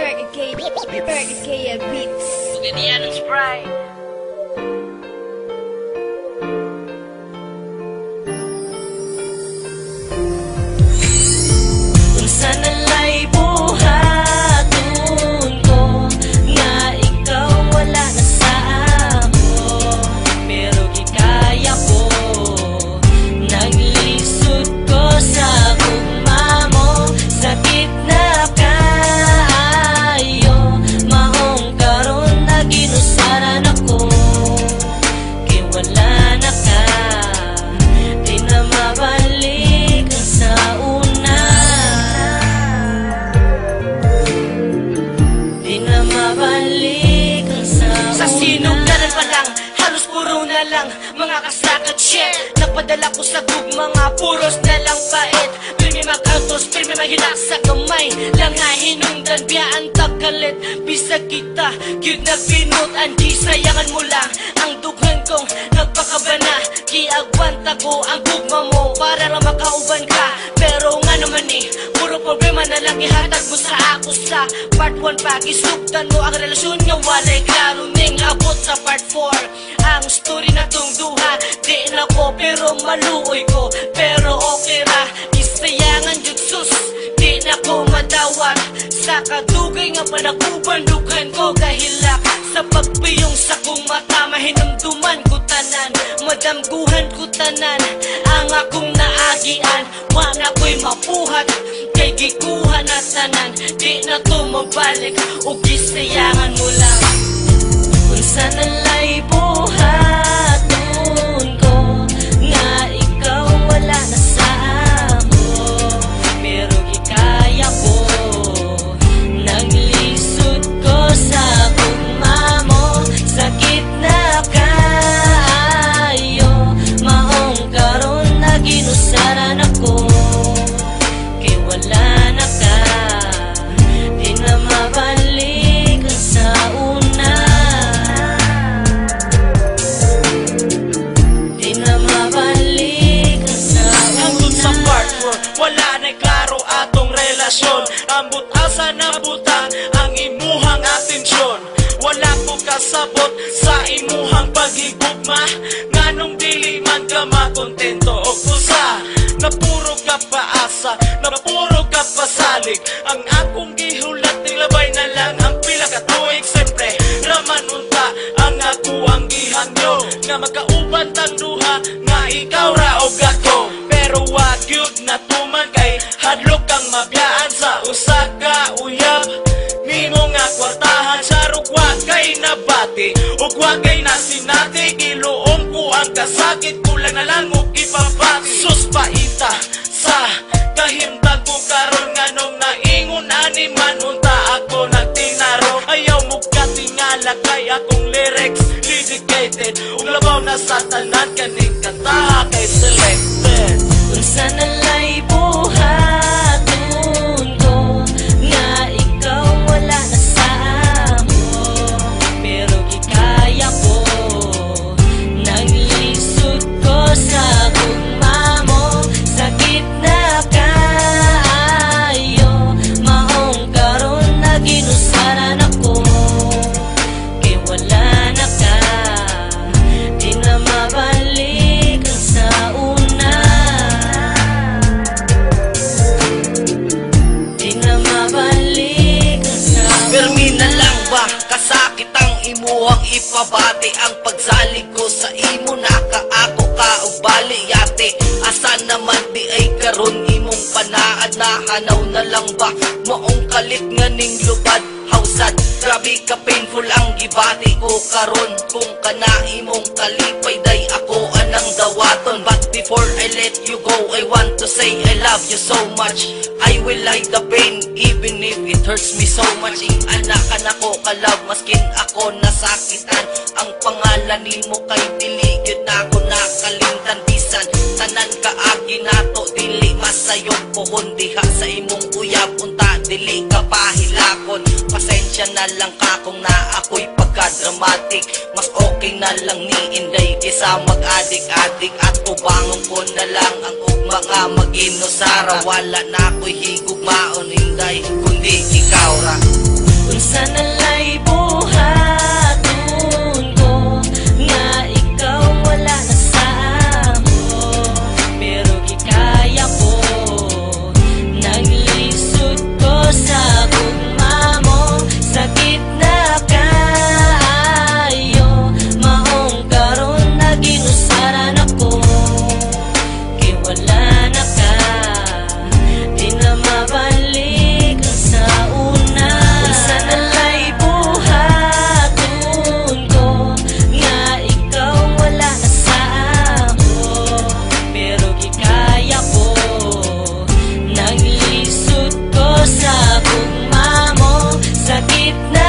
30K beats. Ganyan ang Sprite. Kung sana'y buhaton ko nga ikaw wala na sa amo, pero gikaya ko. Naglisod ko sa gugma mo, sakit na kayo. Mahong karon na ginusaran ako, kay wala na ka, di na mabalik ang sa una. Di na mabalik ang sa una. Sa sinugdanan pa lang, halos puro na lang mga kasakat shit. Napadala ko sa mga puros na lang bait. Pirmi mag-autos, pirmi maghinak sa gamay. Langay hinungdan, biyaan tagkalit. Bisag kita, cute na pinut. Andi sayangan mo lang ang dughan kong nagpakabana. Kiagwanta ko ang gugma mo para lang makauban ka. Pero nga naman puro problema na lang ihatag mo sa ako sa part 1 pa. Isugdan mo ang relasyon nga walay klaro ning abot sa part 4. Ang story na tong duha, di na ko pero maluoy ko. Pero okay ra, isayangan jutsus, di na ko madawat. Sa kadugay nga panakuban, dughan ko kahilak. Sa pagpiyong sa kong mata, mahinumduman ko tanan, madamguhan ko tanan. Ang akong naagian, wala ko'y mapuhat, kay gikuha na tanan. Di na to mabalik, o gisayangan mo lang. Kung sana'y buhaton ko nga ikaw wala na sa amo, pero gikaya ko. Naglisod ko sa gugma mo, sakit na kayo. Mahong karon na ginusaran ako, kay wala na ka, di na mabalik ang sa una. Di na mabalik ang sa una. Hangtod sa part 4, wala na'y klaro atong relasyon. Ambot asa nabutan ang imuhang atensyon. Wala ko kasabot sa imuhang paghigugma, nganong dili man ka makontento o kusa. Napuro ka paasa, napuro ka pasalig. Ang akong gihulat nilabay na lang ang pila ka tuig. Siyempre raman unta ang ako ang gihangyo, nga magkauban tang duha, nga ikaw ra o ako. Pero wag yun na tuman kay hadlok kang mabiyaan sa usa ka uyab. Nimo nga kwartahan sa rugwa kay nabati, ug wag kay nasinati. Giluom ko ang kasakit, kulang na lang og ipabati. Sus paita sa kahimtang ko karon, nganong naingon ani man unta ako nagtinaro. Ayaw mo katingala kay akong lyrics dedicated, ug labaw na sa tanan kaning kanta kay selected. Kung sana'y buhaton ko nga ikaw wala na sa amo, pero gikaya ko. Naglisod ko sa gugma mo, sakit na kayo. Mahong karon na ginusaran ako, kay wala na ka, di na mabalik ang sa una. Di na mabalik ang sa una. Permi na lang ba kasakit ang imuhang ipabati? Ang pagsalig ko sa imo nakaako ka og baliyate. Asa naman di ay karon imong panaad, nahanaw na lang ba maong kalit nga ning lubad hausad? Grabe ka painful ang gibati ko karon, kung kana imong kalipay day ako anang dawaton. But before I let you go, I want to say I love you so much. I will hide the pain even if it hurts me so much. Anak ko kalab maskin ako nasakitan. Ang pangalan nimo kay dili gyud nako nakalimtan. Bisan tanan kaagi nato dili masayong pohon diha sa imong uyab unta dili ka pahilakon. Pasensya na lang ka kung na ako'y pagka-dramatic. Mas okay na lang ni Inday kaysa mag-adik-adik. At ubangon ko na lang ang mga mag-inusara. Wala na ako'y higugmaon Inday kundi ikaw ra. Unsa nalay buhaton ko nga ikaw wala na sa amo, pero gikaya ko. Naglisod ko sa gugma mo, sakit na kayo. Maong karon naginusaran ako, kay wala na ka, di na mabalik ang sa una. Unsa nalay buhaton ko nga ikaw wala na sa amo, pero gikaya ko. Naglisod ko sa gugma mo, sakit na